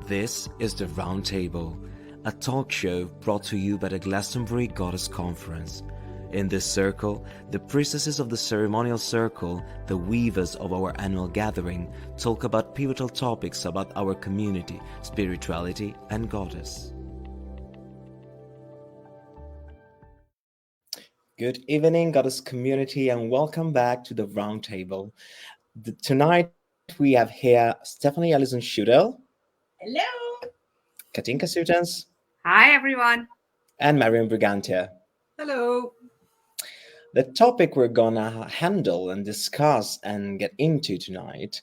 This is the Roundtable, a talk show brought to you by the Glastonbury Goddess Conference. In this circle, the priestesses of the ceremonial circle, the weavers of our annual gathering, talk about pivotal topics about our community, spirituality, and goddess. Good evening, Goddess community, and welcome back to the Roundtable. Tonight we have here Stephanie Ellison-Schudel. Hello. Katinka Sutens. Hi, everyone. And Marion Brigantia. Hello. The topic we're gonna handle and discuss and get into tonight,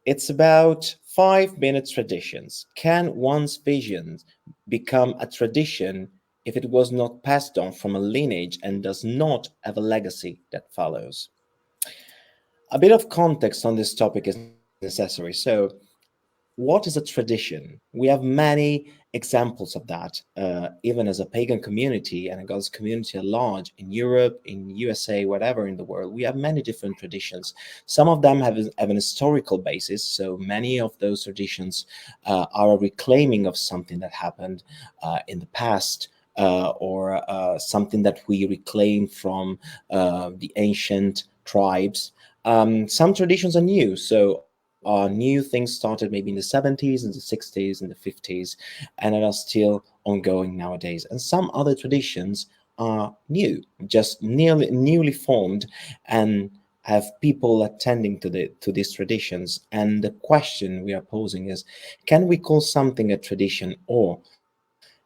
it's about 5-minute traditions. Can one's vision become a tradition if it was not passed on from a lineage and does not have a legacy that follows? A bit of context on this topic is necessary. So, what is a tradition? We have many examples of that, even as a pagan community and a goddess community at large in Europe, in USA, whatever in the world. We have many different traditions. Some of them have an historical basis. So many of those traditions are a reclaiming of something that happened in the past, or something that we reclaim from the ancient tribes. Some traditions are new. So new things started maybe in the 70s, in the 60s, in the 50s, and are still ongoing nowadays. And some other traditions are new, just newly formed, and have people attending to these traditions. And the question we are posing is, can we call something a tradition, or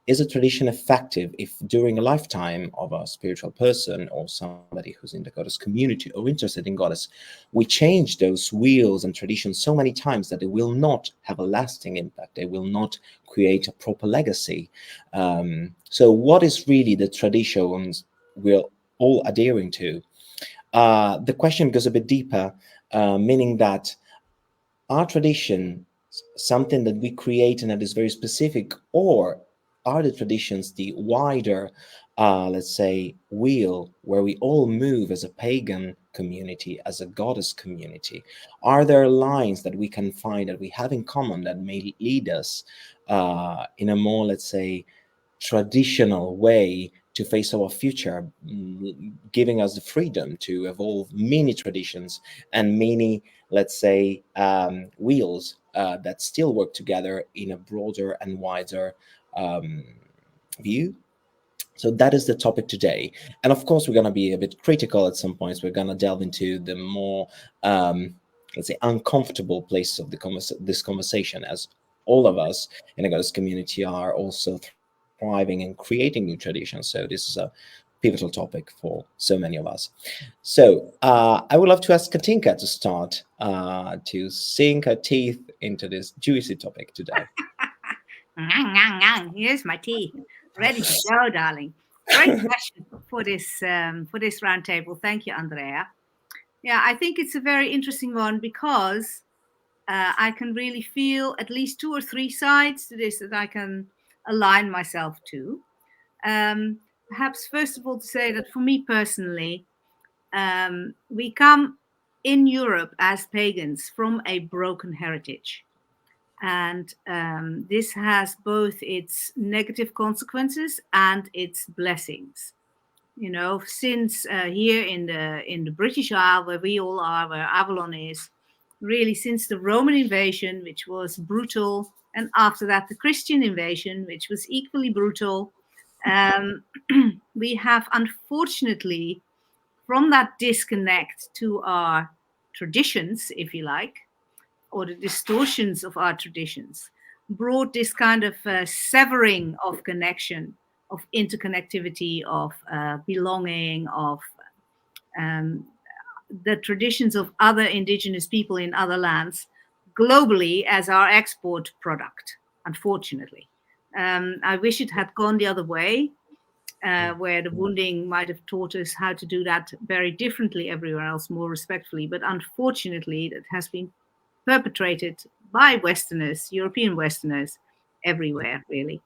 is a tradition effective if during a lifetime of a spiritual person or somebody who's in the goddess community or interested in goddess, we change those wheels and traditions so many times that they will not have a lasting impact, they will not create a proper legacy? So what is really the traditions we're all adhering to? The question goes a bit deeper, meaning that are traditions something that we create and that is very specific, or are the traditions the wider, let's say, wheel where we all move as a pagan community, as a goddess community? Are there lines that we can find that we have in common that may lead us in a more, let's say, traditional way to face our future, giving us the freedom to evolve many traditions and many, let's say, wheels that still work together in a broader and wider view? So that is the topic today. And of course, we're going to be a bit critical at some points. We're going to delve into the more, let's say, uncomfortable places of this conversation, as all of us in the goddess community are also thriving and creating new traditions. So this is a pivotal topic for so many of us. So I would love to ask Katinka to start to sink her teeth into this juicy topic today. Here's my tea, ready to go, darling. Great question for this roundtable. Thank you, Andrea. Yeah, I think it's a very interesting one because I can really feel at least 2 or 3 sides to this that I can align myself to. Perhaps first of all to say that for me personally, we come in Europe as pagans from a broken heritage. And this has both its negative consequences and its blessings. You know, since here in the British Isle, where we all are, where Avalon is, really since the Roman invasion, which was brutal, and after that the Christian invasion, which was equally brutal, we have unfortunately, from that disconnect to our traditions, if you like, or the distortions of our traditions, brought this kind of severing of connection, of interconnectivity, of belonging, of the traditions of other indigenous people in other lands globally as our export product, unfortunately. I wish it had gone the other way, where the wounding might have taught us how to do that very differently everywhere else, more respectfully. But unfortunately, that has been perpetrated by Westerners, European Westerners, everywhere, really.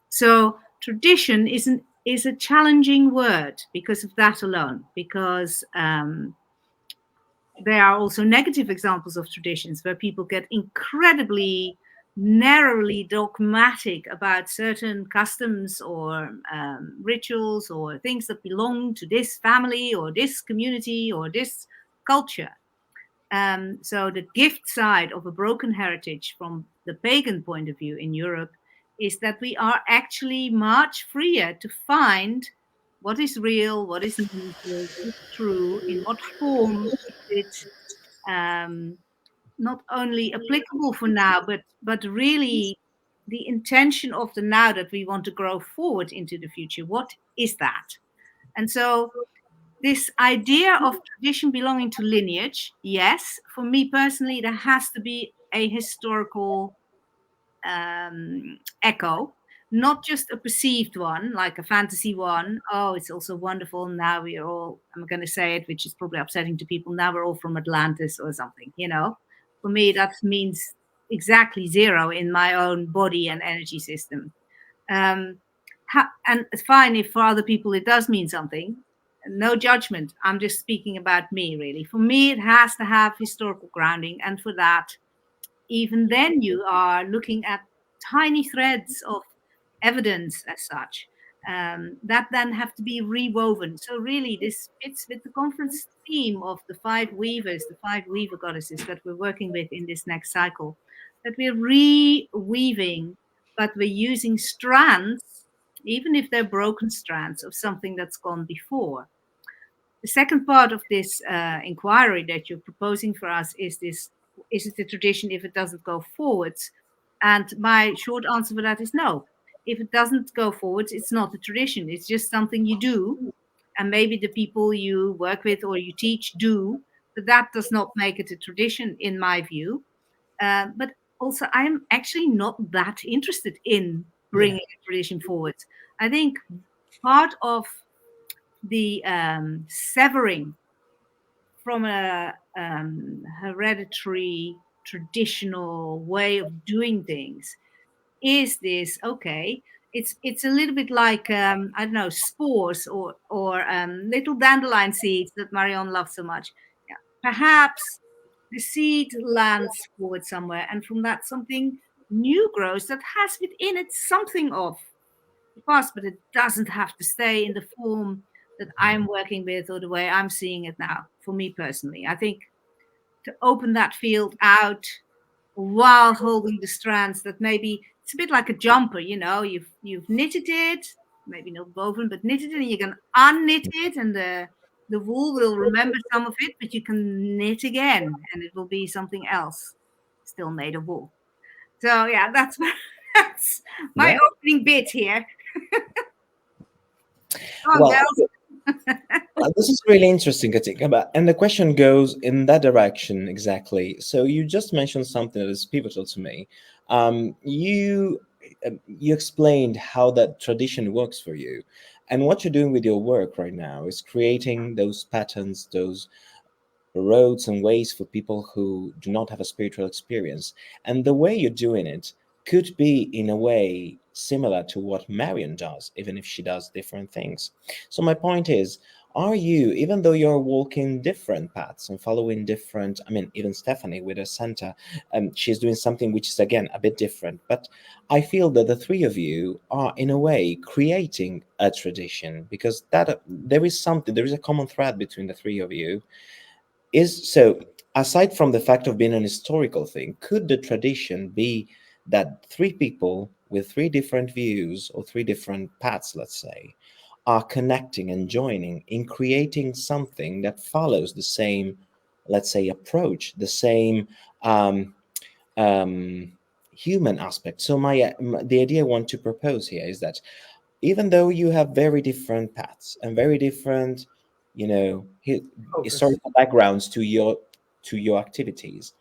So tradition is a challenging word because of that alone, because there are also negative examples of traditions where people get incredibly narrowly dogmatic about certain customs or rituals or things that belong to this family or this community or this culture. So the gift side of a broken heritage from the pagan point of view in Europe is that we are actually much freer to find what is real, what is meaningful, what is true, in what form is it not only applicable for now, but really the intention of the now that we want to grow forward into the future. What is that? And so this idea of tradition belonging to lineage, yes, for me personally, there has to be a historical echo, not just a perceived one, like a fantasy one. Oh, it's also wonderful. Now we are all, I'm going to say it, which is probably upsetting to people. Now we're all from Atlantis or something, you know. For me, that means exactly zero in my own body and energy system. And it's fine if for other people it does mean something. No judgment. I'm just speaking about me, really. For me, it has to have historical grounding. And for that, even then you are looking at tiny threads of evidence as such that then have to be rewoven. So really this fits with the conference theme of the 5 weavers, the 5 weaver goddesses that we're working with in this next cycle, that we're reweaving, but we're using strands, even if they're broken strands of something that's gone before. The second part of this inquiry that you're proposing for us is this: is it a tradition if it doesn't go forwards? And my short answer for that is no. If it doesn't go forwards, it's not a tradition. It's just something you do. And maybe the people you work with or you teach do, but that does not make it a tradition in my view. But also, I'm actually not that interested in bringing a tradition forward. I think part of the severing from a hereditary traditional way of doing things is this, okay, it's a little bit like I don't know, spores or little dandelion seeds that Marion loves so much. Yeah. Perhaps the seed lands forward somewhere, and from that something new grows that has within it something of the past, but it doesn't have to stay in the form that I'm working with or the way I'm seeing it now. For me personally, I think to open that field out while holding the strands, that maybe it's a bit like a jumper, you know, you've knitted it, maybe not woven, but knitted it, and you can unknit it, and the wool will remember some of it, but you can knit again and it will be something else still made of wool. So yeah, that's my opening bit here. This is really interesting, Katinka, and the question goes in that direction exactly. So you just mentioned something that is pivotal to me. You explained how that tradition works for you, and what you're doing with your work right now is creating those patterns, those roads and ways for people who do not have a spiritual experience. And the way you're doing it could be in a way similar to what Marion does, even if she does different things. So my point is, are you, even though you're walking different paths and following different, I mean, even Stephanie with her center, she's doing something which is, again, a bit different. But I feel that the 3 of you are, in a way, creating a tradition, because that there is a common thread between the 3 of you. So aside from the fact of being an historical thing, could the tradition be that 3 people with 3 different views or 3 different paths, let's say, are connecting and joining in creating something that follows the same, let's say, approach, the same human aspect? So the idea I want to propose here is that even though you have very different paths and very different, you know, historical backgrounds to your activities,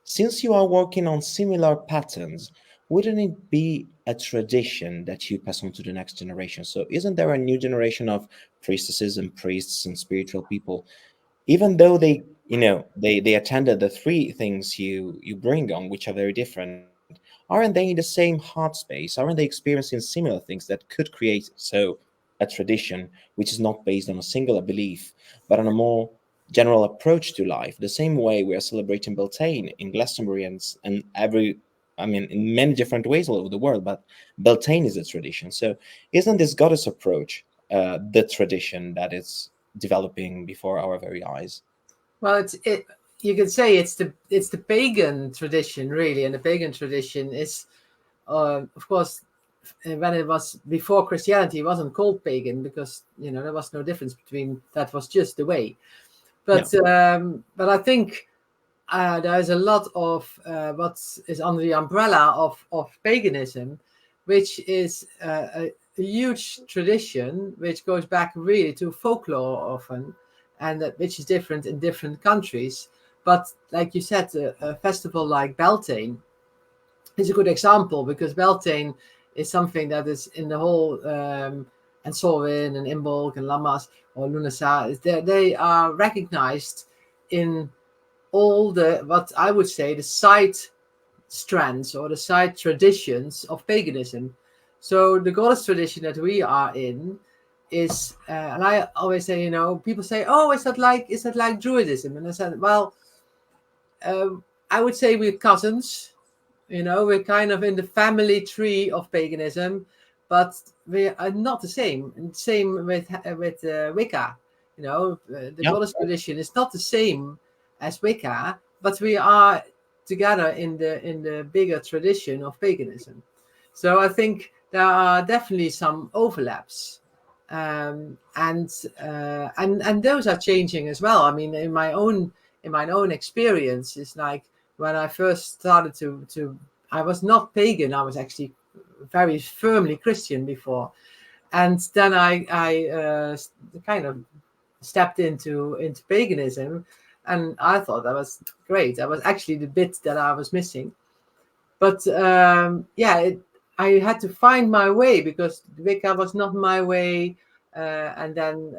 since you are working on similar patterns, wouldn't it be a tradition that you pass on to the next generation? So isn't there a new generation of priestesses and priests and spiritual people, even though they attended the 3 things you bring on, which are very different? Aren't they in the same heart space? Aren't they experiencing similar things that could create a tradition which is not based on a singular belief, but on a more general approach to life? The same way we are celebrating Beltane in Glastonbury and every I mean, in many different ways all over the world, but Beltane is a tradition. So isn't this goddess approach the tradition that is developing before our very eyes? Well, you could say it's the pagan tradition, really, and the pagan tradition is, of course, when it was before Christianity, it wasn't called pagan because there was no difference between that. Was just the way. But I think there's a lot of what is under the umbrella of paganism, which is a huge tradition which goes back really to folklore often, and which is different in different countries. But like you said, a festival like Beltane is a good example, because Beltane is something that is in the whole and 𝘬𝑕n and 𝘬𝘠𝑚𝑏𝑙𝑔 and Lammas or Lunasa. They are recognized in all the, what I would say, the side strands or the side traditions of paganism. So the goddess tradition that we are in is, and I always say, people say, "Oh, is that like Druidism?" And I said, well, I would say we're cousins. We're kind of in the family tree of paganism, but we are not the same. And same with Wicca. The goddess tradition is not the same as Wicca, but we are together in the bigger tradition of paganism. So I think there are definitely some overlaps, and those are changing as well. I mean, in my own experience, it's like when I first started to I was not pagan. I was actually very firmly Christian before, and then I kind of stepped into paganism, and I thought that was great. That was actually the bit that I was missing. But I had to find my way, because Wicca was not my way, and then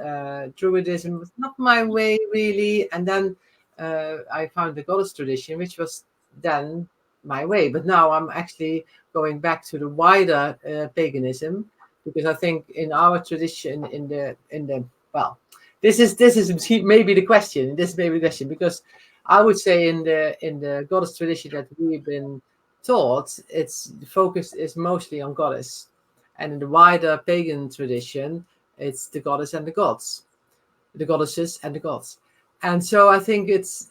Druidism was not my way really, and then I found the goddess tradition, which was then my way. But now I'm actually going back to the wider paganism, because I think in our tradition, in the well, this is maybe the question. Because I would say in the goddess tradition that we've been taught, the focus is mostly on goddess, and in the wider pagan tradition, it's the goddess and the gods, the goddesses and the gods. And so I think it's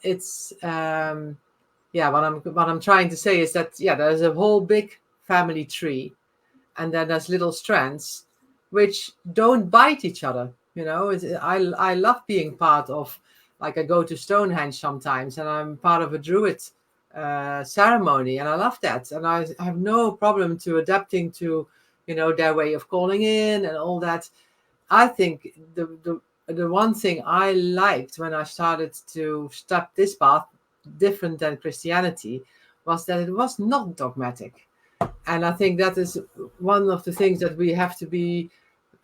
what I'm trying to say is that there's a whole big family tree, and then there's little strands which don't bite each other. I love being part of, like, I go to Stonehenge sometimes, and I'm part of a Druid ceremony, and I love that, and I have no problem to adapting to their way of calling in and all that. I think the one thing I liked when I started to step this path, different than Christianity, was that it was not dogmatic. And I think that is one of the things that we have to be,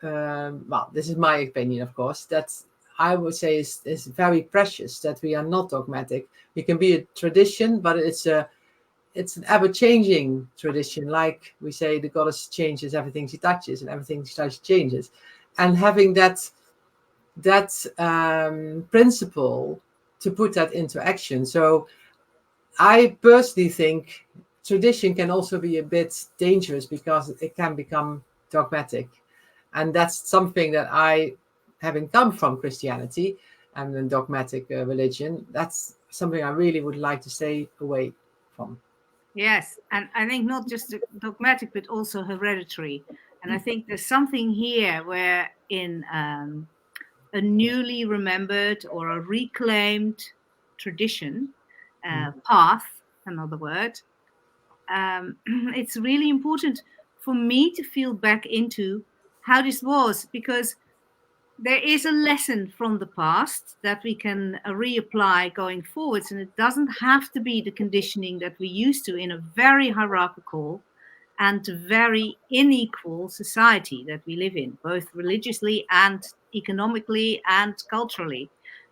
this is my opinion, of course, that I would say is very precious, that we are not dogmatic. We can be a tradition, but it's an ever-changing tradition. Like we say, the goddess changes everything she touches, and everything she touches changes. And having that principle to put that into action. So I personally think tradition can also be a bit dangerous, because it can become dogmatic. And that's something that I, having come from Christianity and a dogmatic religion, that's something I really would like to stay away from. Yes, and I think not just dogmatic, but also hereditary. And I think there's something here where in a newly remembered or a reclaimed tradition, path, another word, it's really important for me to feel back into how this was, because there is a lesson from the past that we can reapply going forwards, and it doesn't have to be the conditioning that we used to in a very hierarchical and very unequal society that we live in, both religiously and economically and culturally.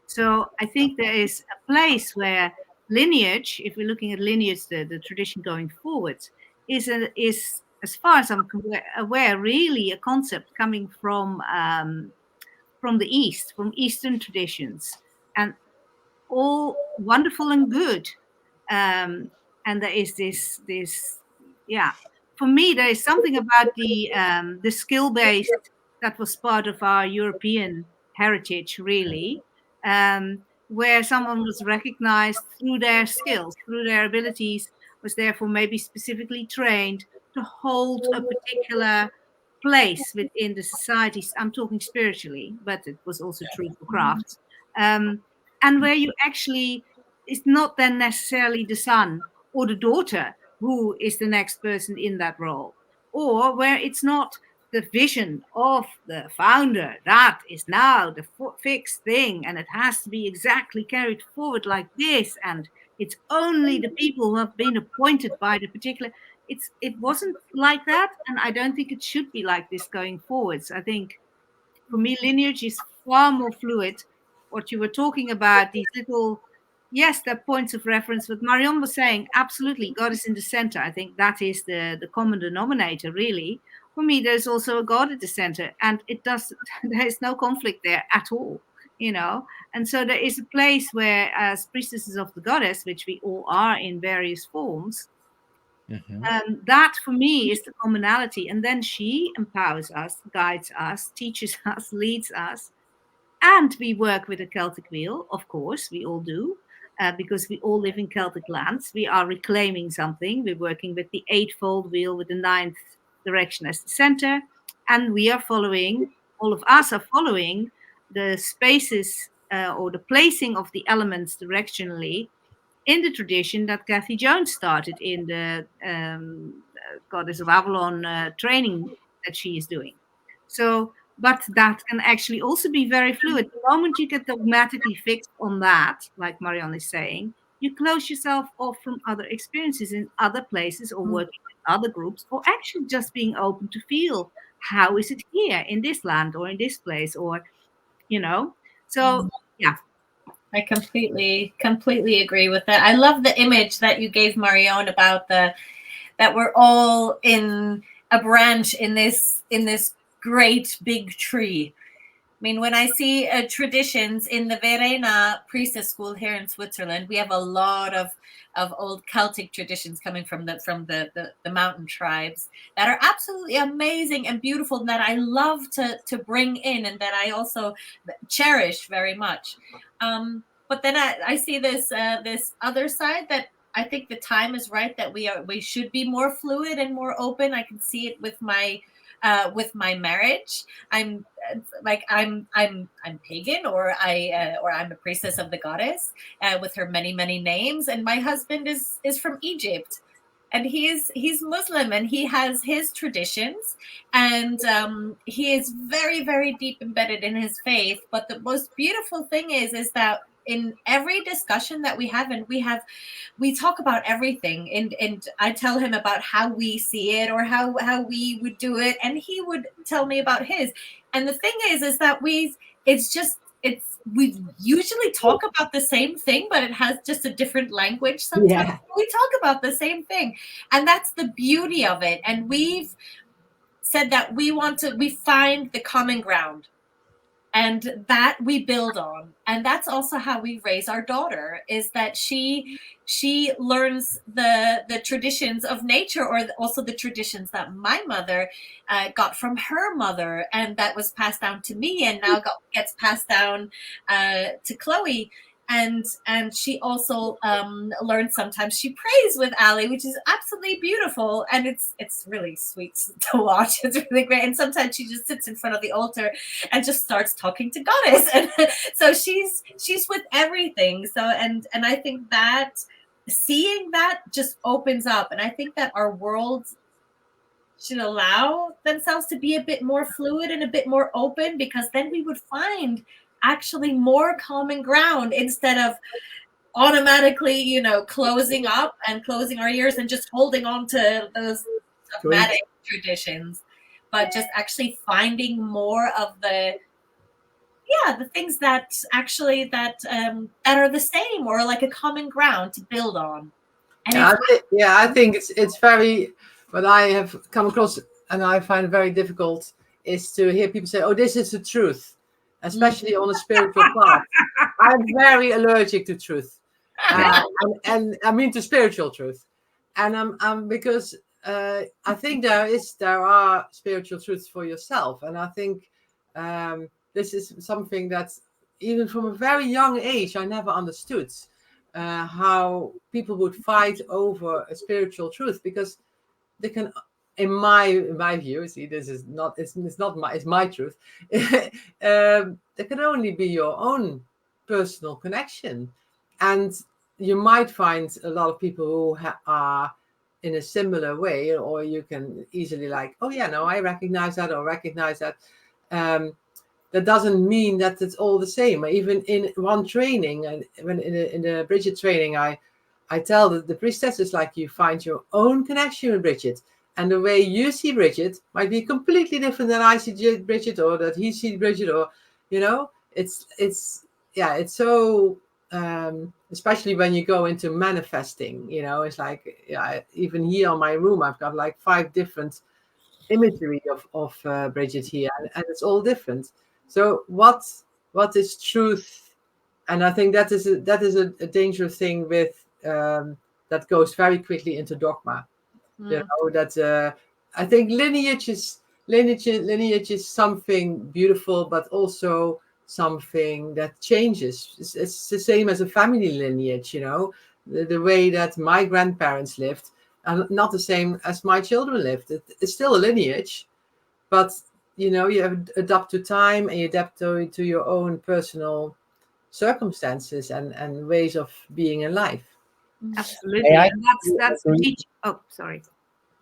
So I think there is a place where lineage, if we're looking at lineage, the tradition going forward, is as far as I'm aware, really a concept coming from the East, from Eastern traditions, and all wonderful and good. And there is this yeah. For me, there is something about the skill-based that was part of our European heritage, really, where someone was recognized through their skills, through their abilities, was therefore maybe specifically trained to hold a particular place within the societies. I'm talking spiritually, but it was also true for crafts. And where you actually, it's not then necessarily the son or the daughter who is the next person in that role, or where it's not the vision of the founder that is now the fixed thing, and it has to be exactly carried forward like this, and it's only the people who have been appointed by the particular. It wasn't like that, and I don't think it should be like this going forwards. I think for me, lineage is far more fluid. What you were talking about, these little, yes, they're points of reference. What Marion was saying, absolutely, God is in the center. I think that is the common denominator, really. For me, there's also a God at the center, and there is no conflict there at all, you know. And so there is a place where, as priestesses of the goddess, which we all are in various forms, that for me is the commonality. And then she empowers us, guides us, teaches us, leads us. And we work with a Celtic wheel, of course, we all do, because we all live in Celtic lands. We are reclaiming something. We're working with the eightfold wheel with the ninth direction as the center. And we are following, all of us are following the spaces or the placing of the elements directionally in the tradition that Kathy Jones started in the Goddess of Avalon training that she is doing. So, but that can actually also be very fluid. The moment you get dogmatically fixed on that, like Marion is saying, you close yourself off from other experiences in other places, or working with other groups, or actually just being open to feel, how is it here in this land or in this place, or, you know. So, yeah. I completely agree with that. I love the image that you gave, Marion, about that we're all in a branch in this great big tree. I mean, when I see traditions in the Verena priestess school here in Switzerland, we have a lot of old Celtic traditions coming from the mountain tribes that are absolutely amazing and beautiful, and that I love to bring in, and that I also cherish very much. But then I see this other side that I think the time is right, that we should be more fluid and more open. I can see it with my marriage. I'm pagan, or I'm a priestess of the goddess with her many names, and my husband is from Egypt, and he's Muslim, and he has his traditions, and he is very, very deep embedded in his faith. But the most beautiful thing is that in every discussion that we have, and we talk about everything, and I tell him about how we see it, or how we would do it, and he would tell me about his. And the thing is that we usually talk about the same thing, but it has just a different language sometimes. Yeah. We talk about the same thing, and that's the beauty of it. And we've said that we find the common ground, and that we build on. And that's also how we raise our daughter, is that she learns the traditions of nature, or also the traditions that my mother got from her mother, and that was passed down to me, and now gets passed down to Chloe. And she also learns, sometimes she prays with Ali, which is absolutely beautiful, and it's really sweet to watch. It's really great. And sometimes she just sits in front of the altar and just starts talking to Goddess, and so she's with everything. So and I think that seeing that just opens up, and I think that our worlds should allow themselves to be a bit more fluid and a bit more open, because then we would find actually more common ground, instead of automatically, closing up and closing our ears and just holding on to those dogmatic traditions, but just actually finding more of the things that actually that are the same, or like a common ground to build on. And I think it's very, what I have come across, and I find it very difficult, is to hear people say, "Oh, this is the truth," especially on a spiritual path. I'm very allergic to truth, and I mean to spiritual truth, and I'm because I think there are spiritual truths for yourself, and I think this is something that even from a very young age I never understood how people would fight over a spiritual truth, because they can, in my view, see, this is not it's my truth. There can only be your own personal connection, and you might find a lot of people who are in a similar way, or you can easily like, oh yeah, no, I recognize that or recognize that. That doesn't mean that it's all the same. Even in one training, and when in the Bridget training, I tell the priestesses, like, you find your own connection with Bridget, and the way you see Bridget might be completely different than I see Bridget, or that he sees Bridget, or it's so. Especially when you go into manifesting, it's like, even here on my room, I've got like 5 different imagery of Bridget here, and it's all different. So what is truth? And I think that is a dangerous thing with that goes very quickly into dogma. That I think lineage is something beautiful, but also something that changes. It's the same as a family lineage, the way that my grandparents lived, and not the same as my children lived. It's still a lineage, but you adapt to time, and you adapt to your own personal circumstances and ways of being in life. Absolutely. And that's oh, sorry.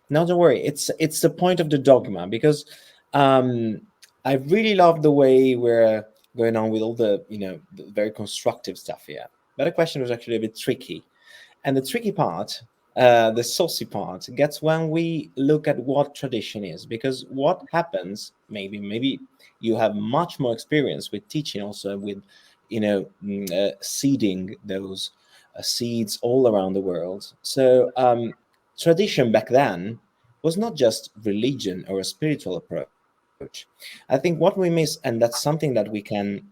No, don't worry. It's the point of the dogma, because I really love the way we're going on with all the the very constructive stuff here. But the question was actually a bit tricky, and the tricky part, the saucy part, gets when we look at what tradition is. Because what happens, maybe you have much more experience with teaching, also with seeding those seeds all around the world. So tradition back then was not just religion or a spiritual approach. I think what we miss, and that's something that we can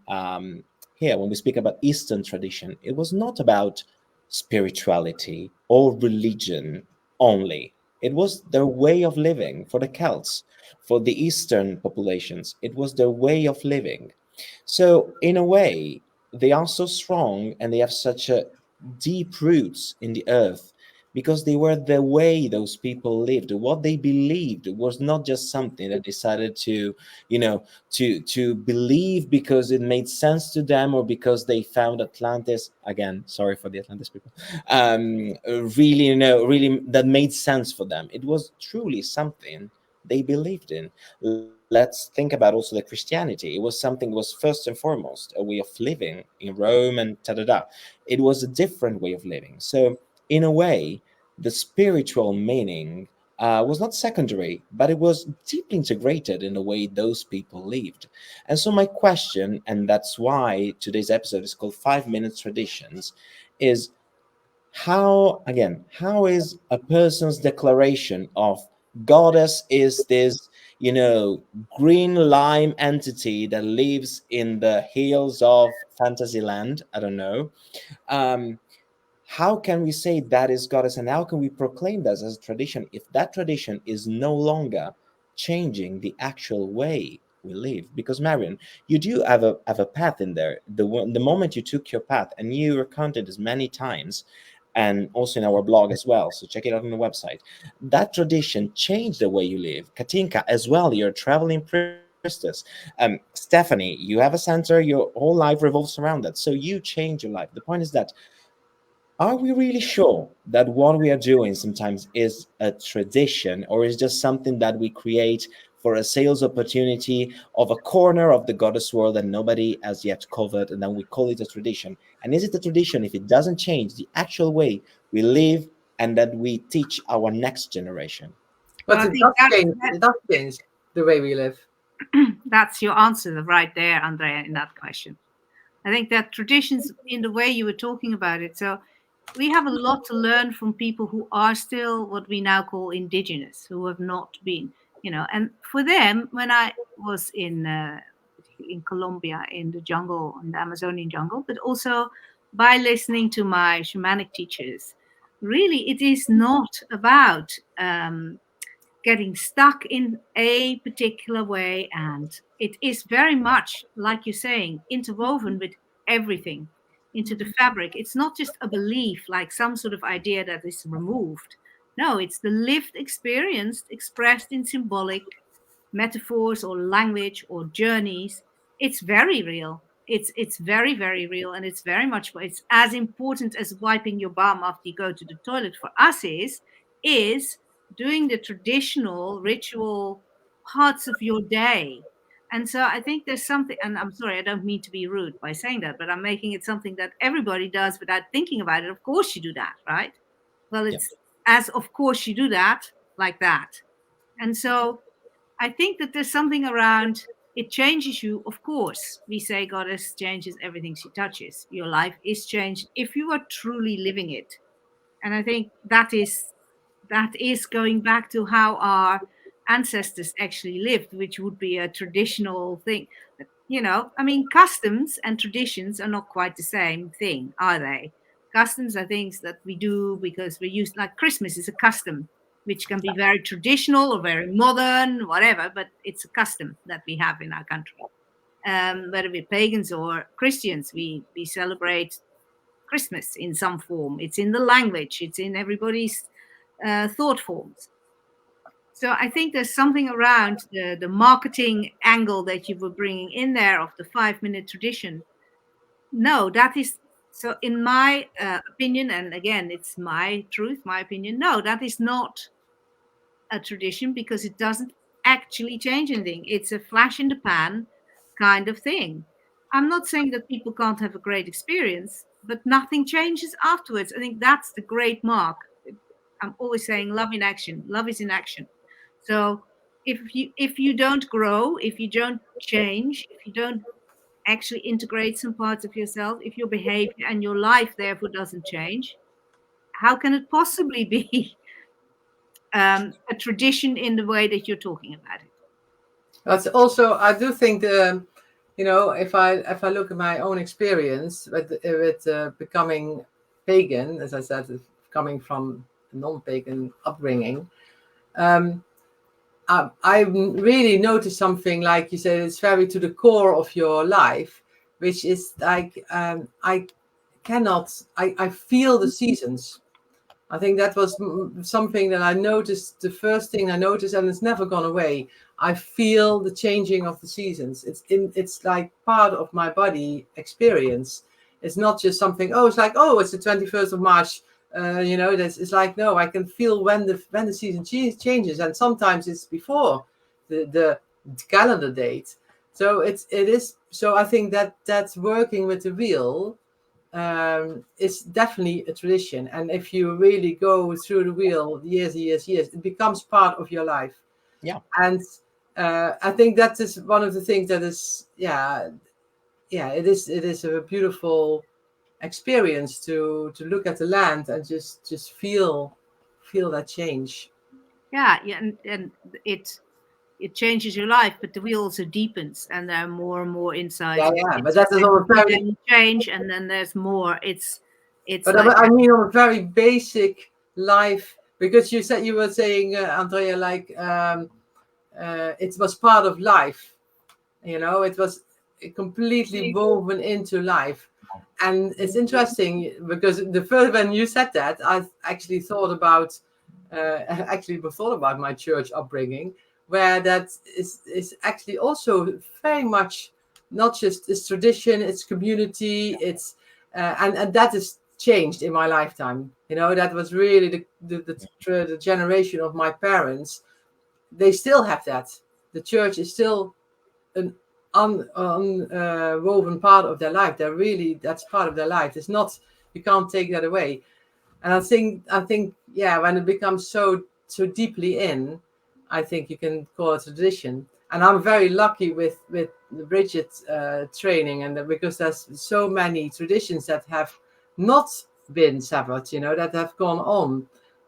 hear when we speak about Eastern tradition, it was not about spirituality or religion only. It was their way of living. For the Celts, for the Eastern populations, it was their way of living. So in a way, they are so strong, and they have such a deep roots in the earth, because they were the way those people lived. What they believed was not just something that decided to believe because it made sense to them, or because they found Atlantis, again, sorry for the Atlantis people, really that made sense for them. It was truly something they believed in. Let's think about also the Christianity. It was something, was first and foremost a way of living in Rome and It was a different way of living. So in a way, the spiritual meaning was not secondary, but it was deeply integrated in the way those people lived. And so my question, and that's why today's episode is called 5 Minutes Traditions, is how is a person's declaration of goddess is this green lime entity that lives in the hills of Fantasyland, I don't know, how can we say that is goddess, and how can we proclaim that as a tradition if that tradition is no longer changing the actual way we live? Because Marion, you do have a path in there. The moment you took your path, and you recounted as many times, and also in our blog as well, so check it out on the website, that tradition changed the way you live. Katinka as well, you're a traveling priestess. Stephanie, you have a center, your whole life revolves around that, so you change your life. The point is that, are we really sure that what we are doing sometimes is a tradition, or is just something that we create for a sales opportunity of a corner of the goddess world that nobody has yet covered, and then we call it a tradition? And is it a tradition if it doesn't change the actual way we live and that we teach our next generation? But it does change the way we live. That's your answer right there, Andrea, in that question. I think that traditions, in the way you were talking about it, so we have a lot to learn from people who are still what we now call indigenous, who have not been, and for them, when I was in Colombia, in the jungle, in the Amazonian jungle, but also by listening to my shamanic teachers, really it is not about getting stuck in a particular way, and it is very much, like you're saying, interwoven with everything into the fabric. It's not just a belief, like some sort of idea that is removed. No, it's the lived experience expressed in symbolic metaphors or language or journeys. It's very real. It's very, very real, and it's very much, it's as important as wiping your bum after you go to the toilet for us is doing the traditional ritual parts of your day. And so I think there's something, and I'm sorry, I don't mean to be rude by saying that, but I'm making it something that everybody does without thinking about it. Of course you do that, right? Well, it's as of course you do that, like that. And so I think that there's something around, it changes you. Of course, we say Goddess changes everything she touches. Your life is changed if you are truly living it. And I think that is going back to how our ancestors actually lived, which would be a traditional thing. You know, I mean, customs and traditions are not quite the same thing, are they? Customs are things that we do because we use, like Christmas is a custom, which can be very traditional or very modern, whatever, but it's a custom that we have in our country. Whether we're pagans or Christians, we celebrate Christmas in some form. It's in the language, it's in everybody's thought forms. So I think there's something around the marketing angle that you were bringing in there of the 5-minute tradition. No, that is, so in my opinion, and again, it's my truth, my opinion, no, that is not a tradition because it doesn't actually change anything. It's a flash in the pan kind of thing. I'm not saying that people can't have a great experience, but nothing changes afterwards. I think that's the great mark. I'm always saying love in action. Love is in action. So if you don't grow, if you don't change, if you don't actually integrate some parts of yourself, if your behavior and your life therefore doesn't change, how can it possibly be a tradition in the way that you're talking about it? That's also, I do think you know, if I look at my own experience with becoming pagan, as I said, coming from a non-pagan upbringing, I really noticed something, like you said, it's very to the core of your life, which is like I feel the seasons. I think that was something that I noticed, the first thing I noticed, and it's never gone away. I feel the changing of the seasons. It's like part of my body experience. It's not just something, it's like, it's the 21st of March. You know, it's like, no, I can feel when the season changes, and sometimes it's before the calendar date. So it is. So I think that's working with the wheel. It's definitely a tradition, and if you really go through the wheel years, it becomes part of your life. Yeah. And I think that is one of the things that is, it is a beautiful experience to look at the land and just feel that change. And it changes your life, but the wheel also deepens, and there are more and more insights. But that is all very change, and then there's more. It's. But like, I mean, on a very basic life, because you were saying, Andrea, like it was part of life. You know, it was completely woven into life. And it's interesting because when you said that, I actually thought about my church upbringing, where that is actually also very much not just its tradition, its community, its and that is changed in my lifetime. You know, that was really the generation of my parents. They still have that. The church is still an unwoven part of their life. That's part of their life. It's not, you can't take that away. And I think when it becomes so deeply in, I think you can call it tradition. And I'm very lucky with the 𝘠𝗔𝗕𝗟𝗃 training, and because there's so many traditions that have not been severed, you know, that have gone on,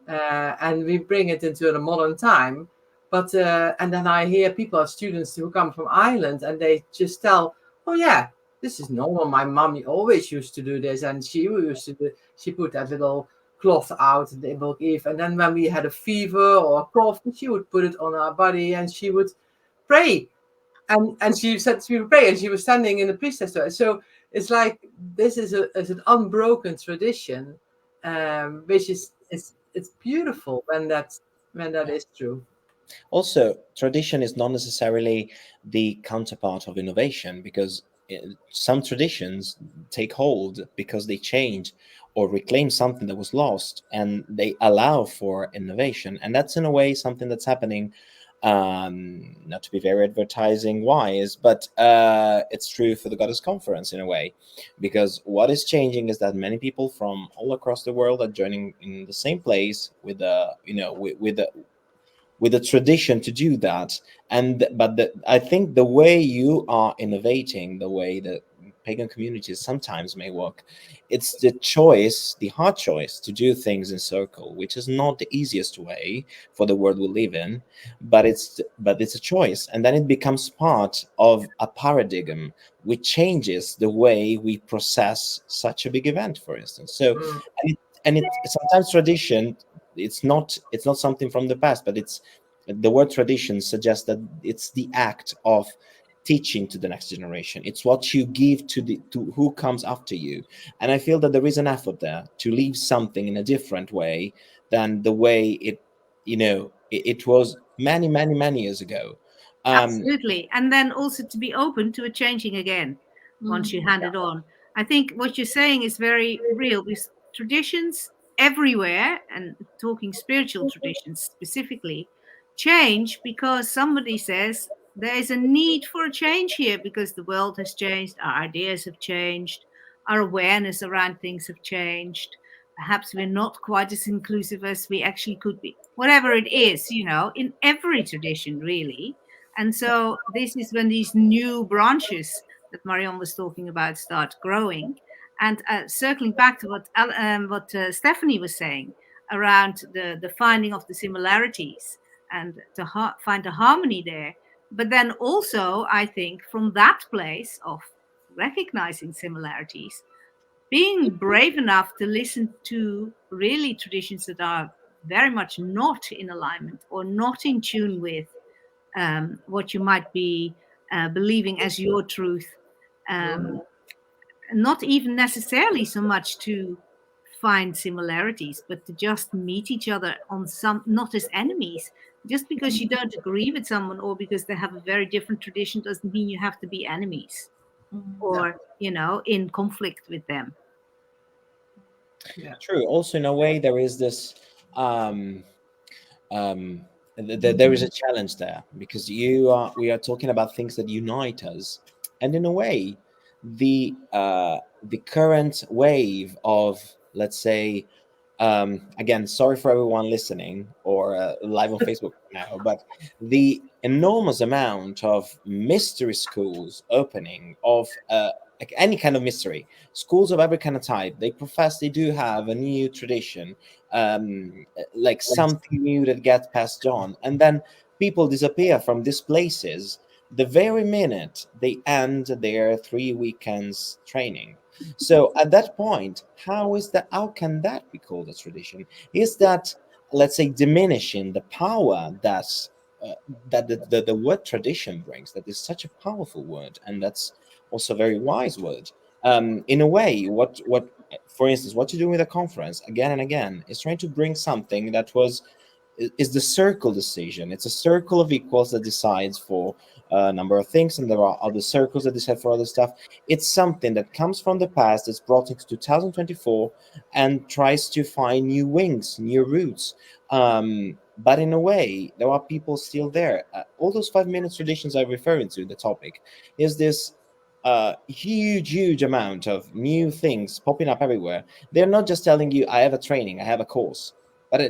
and we bring it into a modern time. But and then I hear students who come from Ireland, and they just tell, "Oh yeah, this is normal. My mum always used to do this, and she put that little cloth out, the 𝘔𝗡𝗙. And then when we had a fever or a cough, she would put it on our body and she would pray. And she said she would pray, and she was standing in the priestess. So it's like this is an unbroken tradition, which is it's beautiful when that is true. Also, tradition is not necessarily the counterpart of innovation, because some traditions take hold because they change or reclaim something that was lost, and they allow for innovation. And that's in a way something that's happening, not to be very advertising wise, but it's true for the Goddess Conference in a way, because what is changing is that many people from all across the world are joining in the same place with with a tradition to do that. But I think the way you are innovating, the way that pagan communities sometimes may work, it's the choice, the hard choice to do things in circle, which is not the easiest way for the world we live in, but it's a choice, and then it becomes part of a paradigm which changes the way we process such a big event, for instance. So and it sometimes tradition, it's not something from the past, but it's the word tradition suggests that it's the act of teaching to the next generation. It's what you give to who comes after you. And I feel that there is an effort there to leave something in a different way than the way it was many years ago. Absolutely. And then also to be open to it changing again once you hand it on. I think what you're saying is very real, because traditions everywhere, and talking spiritual traditions specifically, change because somebody says there is a need for a change here, because the world has changed, our ideas have changed, our awareness around things have changed. Perhaps we're not quite as inclusive as we actually could be. Whatever it is, in every tradition, really. And so this is when these new branches that Marion was talking about start growing. And circling back to what Stephanie was saying around the finding of the similarities and to find a harmony there. But then also, I think, from that place of recognizing similarities, being brave enough to listen to really traditions that are very much not in alignment or not in tune with what you might be believing as your truth. Not even necessarily so much to find similarities, but to just meet each other on some, not as enemies. Just because you don't agree with someone or because they have a very different tradition doesn't mean you have to be enemies or, in conflict with them. Yeah. True. Also, in a way, there is this, there is a challenge there, because we are talking about things that unite us, and in a way, the current wave of, let's say, again, sorry for everyone listening or live on Facebook now, but the enormous amount of mystery schools opening of like any kind of mystery, schools of every kind of type, they profess they do have a new tradition, like something new that gets passed on, and then people disappear from these places the very minute they end their 3 weekends training. So at that point, how can that be called a tradition? Is that, let's say, diminishing the power that the word tradition brings? That is such a powerful word, and that's also a very wise word. In a way, what for instance, what you do with a conference again and again is trying to bring something that is the circle decision. It's a circle of equals that decides for a number of things, and there are other circles that decide for other stuff. It's something that comes from the past, that's brought into 2024 and tries to find new wings, new roots. But in a way, there are people still there. All those 5-minute traditions I'm referring to, the topic, is this huge amount of new things popping up everywhere. They're not just telling you, I have a training, I have a course, but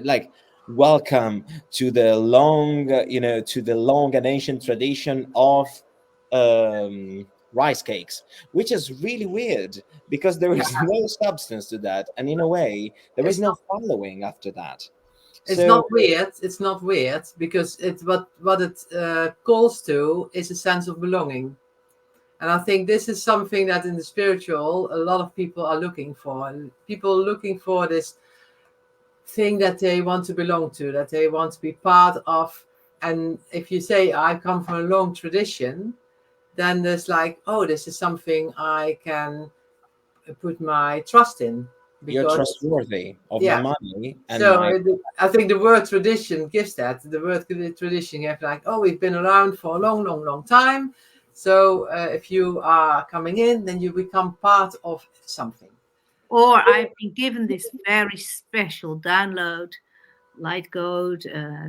welcome to the long and ancient tradition of rice cakes, which is really weird because there is no substance to that, and in a way there is no following after that. It's not weird. It's not weird because what it calls to is a sense of belonging, and I think this is something that in the spiritual a lot of people are looking for, and people looking for this thing that they want to belong to, that they want to be part of. And if you say, I come from a long tradition, then there's like, oh, this is something I can put my trust in. You're trustworthy of my money. And I think the word tradition gives that. The word tradition, you have like, oh, we've been around for a long, long, long time. So if you are coming in, then you become part of something. Or I've been given this very special download, light gold,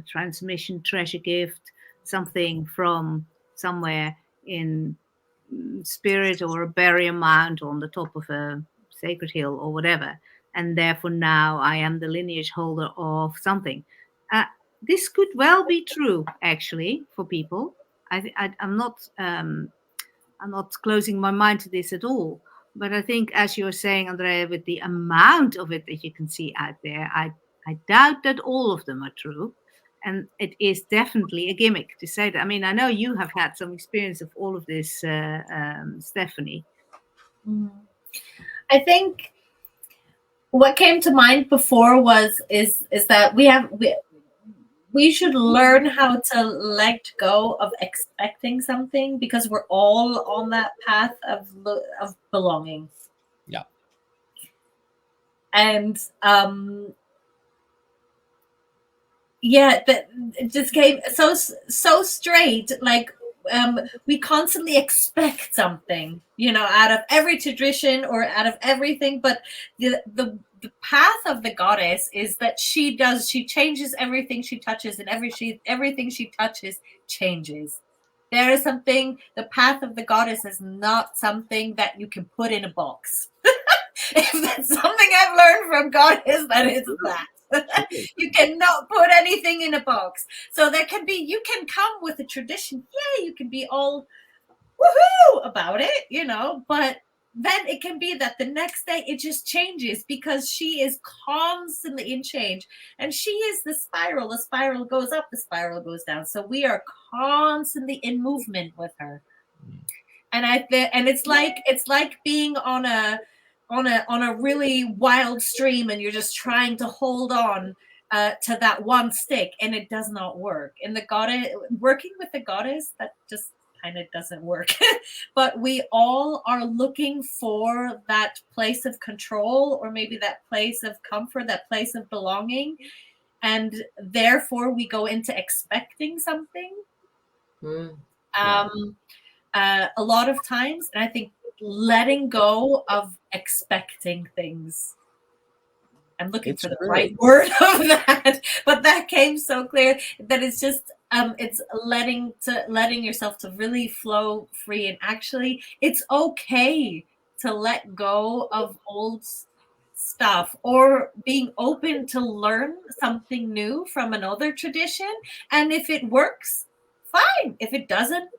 transmission treasure gift, something from somewhere in spirit or a burial mound on the top of a sacred hill or whatever. And therefore now I am the lineage holder of something. This could well be true, actually, for people. I'm not closing my mind to this at all. But I think, as you're saying, Andrea, with the amount of it that you can see out there, I doubt that all of them are true. And it is definitely a gimmick to say that. I mean, I know you have had some experience of all of this, Stephanie. I think what came to mind before is that we should learn how to let go of expecting something, because we're all on that path of belonging. Yeah. And that it just came so straight. Like we constantly expect something, out of every tradition or out of everything. But the path of the goddess is that she changes everything she touches, and everything she touches changes. There is something, the path of the goddess is not something that you can put in a box. If that's something I've learned from goddess, that is that. You cannot put anything in a box. So you can come with a tradition. Yeah, you can be all woohoo about it, but then it can be that the next day it just changes, because she is constantly in change, and she is the spiral. The spiral goes up, the spiral goes down. So we are constantly in movement with her. And it's like being on a really wild stream, and you're just trying to hold on to that one stick, and it does not work. And working with the goddess, that just kind of doesn't work. But we all are looking for that place of control, or maybe that place of comfort, that place of belonging, and therefore we go into expecting something. A lot of times, and I think letting go of expecting things. I'm looking for the right word of that, but that came so clear that it's just it's letting yourself to really flow free. And actually, it's okay to let go of old stuff, or being open to learn something new from another tradition. And if it works, fine. If it doesn't,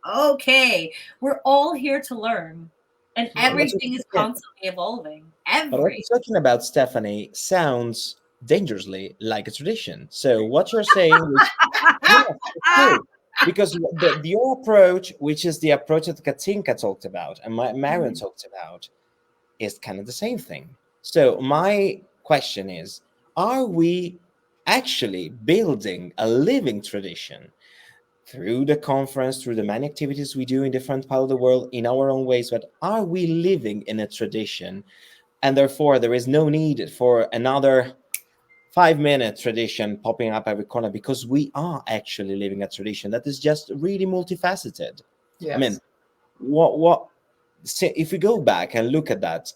okay. We're all here to learn. And everything is constantly evolving. But what you're talking about, Stephanie, sounds dangerously like a tradition. So what you're saying is, yes, it's true. Because your approach, which is the approach that Katinka talked about and Marion talked about, is kind of the same thing. So my question is, are we actually building a living tradition through the conference, through the many activities we do in different parts of the world in our own ways, but are we living in a tradition? And therefore, there is no need for another 5-minute tradition popping up every corner, because we are actually living a tradition that is just really multifaceted. Yes. I mean, if we go back and look at that,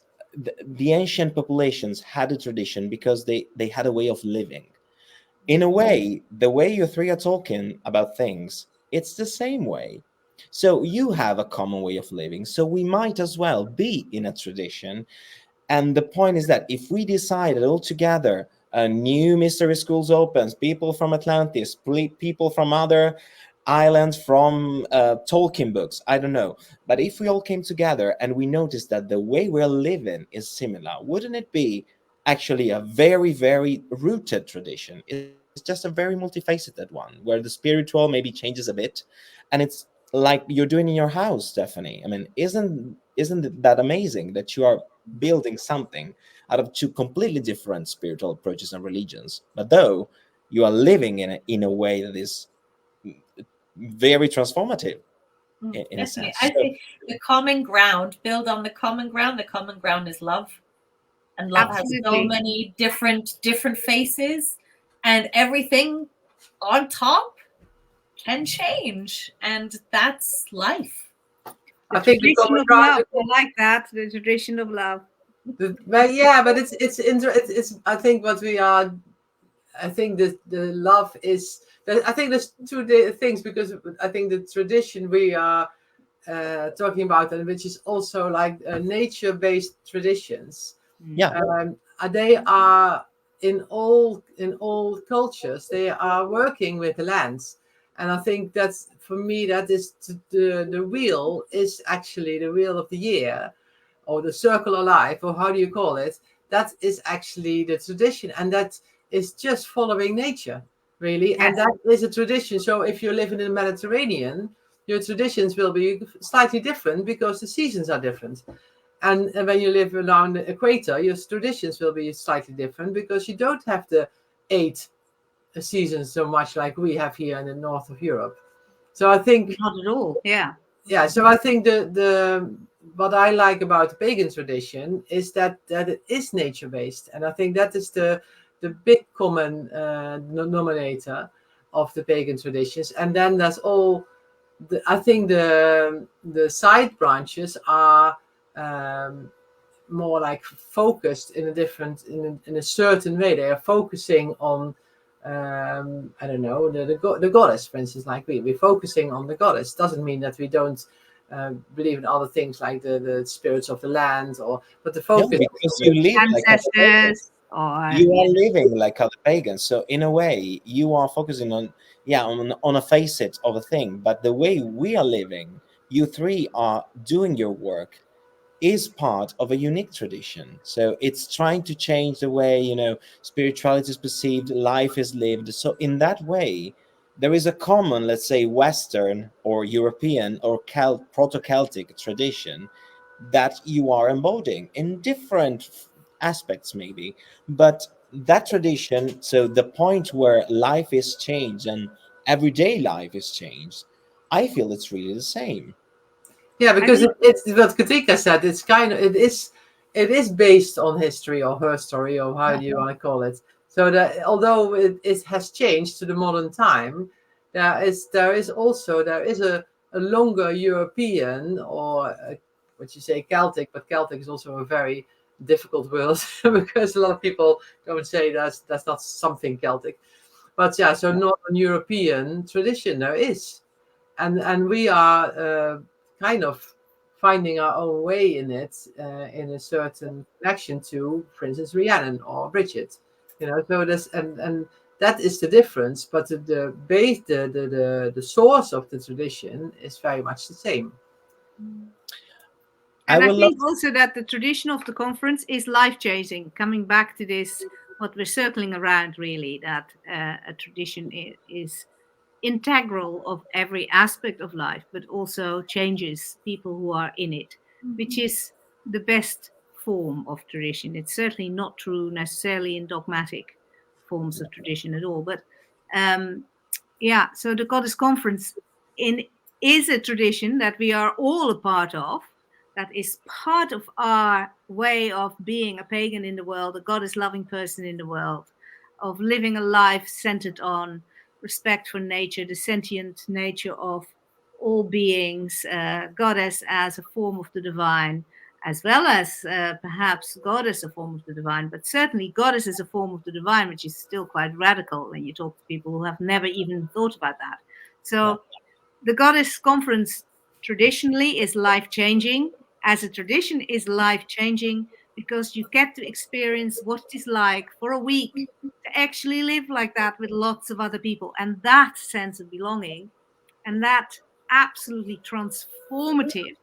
the ancient populations had a tradition because they had a way of living. In a way, the way you three are talking about things, it's the same way. So you have a common way of living. So we might as well be in a tradition. And the point is that if we decide that all together, new mystery schools opens, people from Atlantis, people from other islands, from Tolkien books, I don't know. But if we all came together and we noticed that the way we're living is similar, wouldn't it be actually a very, very rooted tradition? It's just a very multifaceted one, where the spiritual maybe changes a bit, and it's like you're doing in your house, Stephanie. I mean, isn't that amazing that you are building something out of two completely different spiritual approaches and religions, but though you are living in a way that is very transformative in a Definitely. sense. I think the common ground, build on the common ground. The common ground is love. And love has so Absolutely. many different faces, and everything on top can change. And that's life. I think the Tradition common of ground. love. I like that. The tradition of love. But yeah, but it's I think what we are. I think the love is. I think there's two things, because I think the tradition we are talking about, and which is also like nature-based traditions. Yeah. They are in all cultures. They are working with the lands, and I think that's, for me, that is the wheel is actually the wheel of the year, or the circle of life, or how do you call it? That is actually the tradition, and that is just following nature, really. Yes. And that is a tradition. So if you live in the Mediterranean, your traditions will be slightly different because the seasons are different. And when you live around the equator, your traditions will be slightly different because you don't have the 8 seasons so much like we have here in the north of Europe. So I think Not at all. Yeah. yeah, so I think the what I like about the pagan tradition is that it is nature based, and I think that is the big common denominator of the pagan traditions. And then there's all I think the side branches are more like focused in a certain way. They are focusing on I don't know, the goddess, for instance. Like we're focusing on the goddess. Doesn't mean that we don't believe in other things like the spirits of the land, but the focus. Yeah, because you live like other pagans. Ancestors. Or You are living like other pagans. So in a way, you are focusing on a facet of a thing. But the way we are living, you three are doing your work, is part of a unique tradition. So it's trying to change the way, spirituality is perceived, life is lived. So in that way, there is a common, let's say, Western or European or Proto-Celtic tradition that you are embodying in different aspects, maybe. But that tradition, so the point where life is changed and everyday life is changed, I feel it's really the same. Yeah, because it's what 𝗥𝗢𝗙𝗃 said. It's it is based on history, or her story, or how do you want to call it. So that although it has changed to the modern time, there is a longer European, or what you say Celtic, but Celtic is also a very difficult word because a lot of people go and say that's not something Celtic. But yeah, so Northern European tradition there is, and we are kind of finding our own way in it, in a certain connection to, for instance, Rhiannon or Bridget. So this and that is the difference. But the base, the source of the tradition is very much the same. And I think also that the tradition of the conference is life-changing. Coming back to this, what we're circling around, really, that a tradition is integral of every aspect of life, but also changes people who are in it, which is the best form of tradition. It's certainly not true necessarily in dogmatic forms of tradition at all. But so the Goddess Conference is a tradition that we are all a part of, that is part of our way of being a pagan in the world, a goddess-loving person in the world, of living a life centered on respect for nature, the sentient nature of all beings, goddess as a form of the divine, as well as perhaps God as a form of the divine, but certainly goddess as a form of the divine, which is still quite radical when you talk to people who have never even thought about that. So the Goddess Conference traditionally is life-changing. As a tradition is life-changing because you get to experience what it is like for a week to actually live like that with lots of other people. And that sense of belonging and that absolutely transformative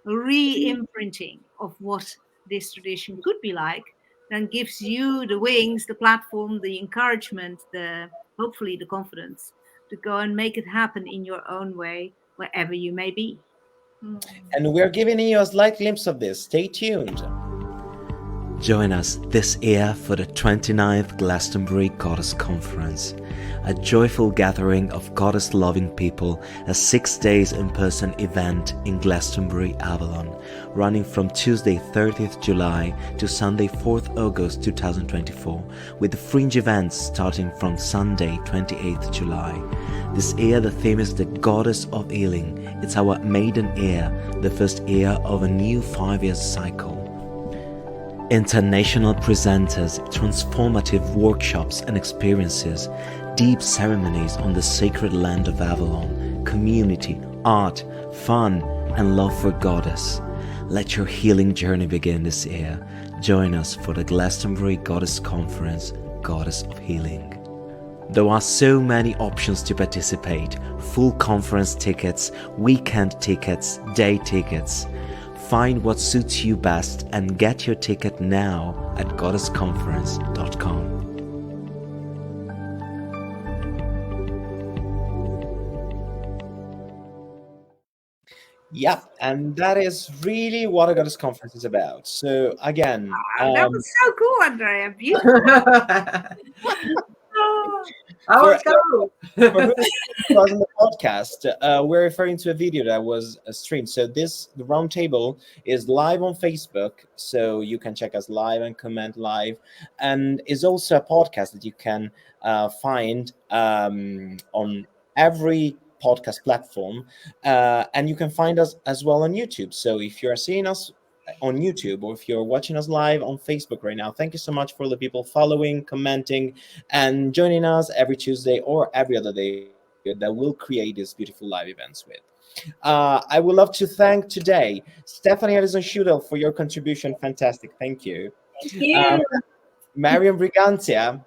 re-imprinting of what this tradition could be like, then gives you the wings, the platform, the encouragement, hopefully the confidence to go and make it happen in your own way, wherever you may be. And we're giving you a slight glimpse of this. Stay tuned. Join us this year for the 29th Glastonbury Goddess Conference, a joyful gathering of goddess-loving people, a 6 days in-person event in Glastonbury, Avalon, running from Tuesday 30th July to Sunday 4th August 2024, with the fringe events starting from Sunday 28th July. This year the theme is the Goddess of Healing. It's our maiden year, the first year of a new 5-year cycle. International presenters, transformative workshops and experiences, deep ceremonies on the sacred land of Avalon, community, art, fun, and love for Goddess. Let your healing journey begin this year. Join us for the Glastonbury Goddess Conference, Goddess of Healing. There are so many options to participate: full conference tickets, weekend tickets, day tickets. Find what suits you best and get your ticket now at goddessconference.com. Yep, and that is really what a Goddess Conference is about. So again, That was so cool, Andrea. Beautiful. I want to go. for who was in the podcast, we're referring to a video that was streamed. So the roundtable is live on Facebook, so you can check us live and comment live, and is also a podcast that you can find on every podcast platform, and you can find us as well on YouTube. So if you're seeing us on YouTube, or if you're watching us live on Facebook right now, thank you so much for the people following, commenting, and joining us every Tuesday or every other day that we'll create these beautiful live events with. I would love to thank today Stephanie Ellison-Schudel for your contribution. Fantastic. Thank you. Thank you. Mariam Brigantia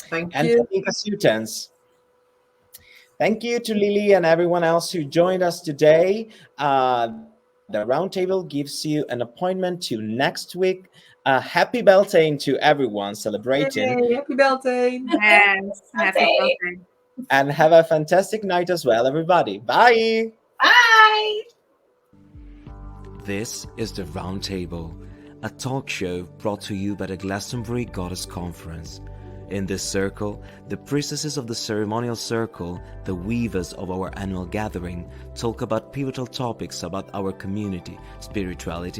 Thank and you. Katinka Sutens. Thank you to Lily and everyone else who joined us today. The Roundtable gives you an appointment to next week. Happy Beltane to everyone celebrating. Yay, happy Beltane. Yes, happy birthday. And have a fantastic night as well, everybody. Bye. Bye. This is the Roundtable, a talk show brought to you by the Glastonbury Goddess Conference. In this circle, the priestesses of the ceremonial circle, the weavers of our annual gathering, talk about pivotal topics about our community, spirituality,